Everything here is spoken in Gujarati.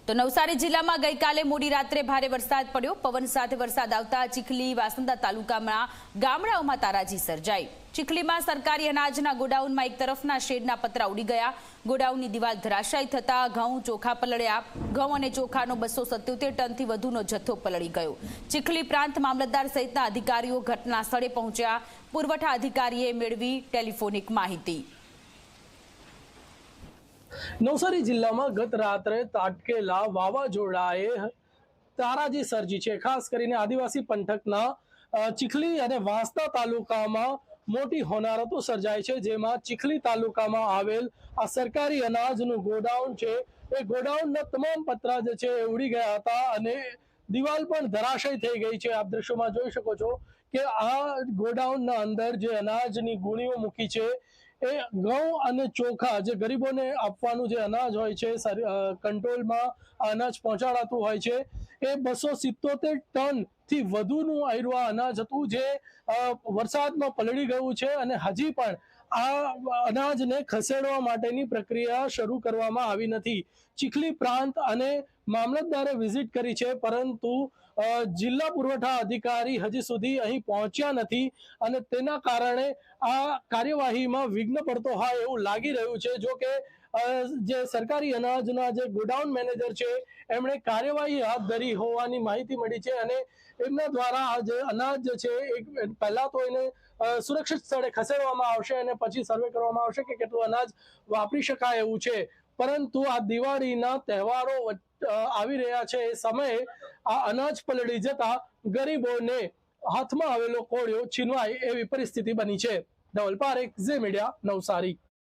તો નવસારી જિલ્લામાં ગઈકાલે મોડી રાત્રે ભારે વરસાદ પડ્યો। પવન સાથે વરસાદ આવતા ચીખલી વાસંદા તાલુકામાં ગામડાઓમાં તારાજી સર્જાઈ। ચીખલીમાં સરકારી અનાજના ગોડાઉનમાં એક તરફના શેડના પતરા ઉડી ગયા। ગોડાઉનની દિવાલ ધરાશાયી થતા ઘઉં ચોખા પલળ્યા। ઘઉં અને ચોખાનો 277 ટનથી વધુનો જથ્થો પલળી ગયો। ચીખલી પ્રાંત મામલતદાર સહિતના અધિકારીઓ ઘટના સ્થળે પહોંચ્યા। પુરવઠા અધિકારીએ મેળવી ટેલિફોનિક માહિતી। નવસારી જિલ્લામાં ગત રાત્રે તાટકેલા વાવાઝોડાએ તારાજી સર્જી છે। ખાસ કરીને આદિવાસી પંથકના ચીખલી અને વાંસદા તાલુકામાં મોટી હોનારતો સર્જાઈ છે, જેમાં ચીખલી તાલુકામાં આવેલ આ સરકારી અનાજનું ગોડાઉન છે, એ ગોડાઉનના તમામ પતરા જે છે એ ઉડી ગયા હતા અને દિવાલ પણ ધરાશયી થઈ ગઈ છે। આપ દ્રશ્યોમાં જોઈ શકો છો કે આ ગોડાઉનના અંદર જે અનાજની ગુણીઓ મૂકી છે એ ઘઉં અને ચોખા જે ગરીબોને આપવાનું જે અનાજ હોય છે, કંટ્રોલમાં અનાજ પહોંચાડાતું હોય છે, એ 277 ટનથી વધુનું આયરું અનાજ હતું જે વરસાદમાં પલળી ગયું છે અને હજી પણ આ અનાજને ખસેડવા માટેની પ્રક્રિયા શરૂ કરવામાં આવી નથી। ચીખલી પ્રાંત અને મામલતદારે વિઝિટ કરી છે, પરંતુ જિલ્લા પુરવઠા અધિકારી હજી સુધી અહીં પહોંચ્યા નથી અને તેના કારણે આ કાર્યવાહીમાં વિઘ્ન પડતો હોય એવું લાગી રહ્યું છે। જો કે જે સરકારી અનાજના જે ગોડાઉન મેનેજર છે એમણે કાર્યવાહી હાથ ધરી હોવાની માહિતી મળી છે અને એમના દ્વારા આ જે અનાજ છે એ પહેલા તો એને સુરક્ષિત સ્થળે ખસેડવામાં આવશે અને પછી સર્વે કરવામાં આવશે કે કેટલું અનાજ વાપરી શકાય એવું છે। પરંતુ આ દિવાળીના તહેવારો આવી રહ્યા છે એ સમયે આ અનાજ પલળી જતા ગરીબોને હાથમાં આવેલો કોળિયો છીનવાય એવી પરિસ્થિતિ બની છે। ધવલ પારેખ, ઝી મીડિયા, નવસારી।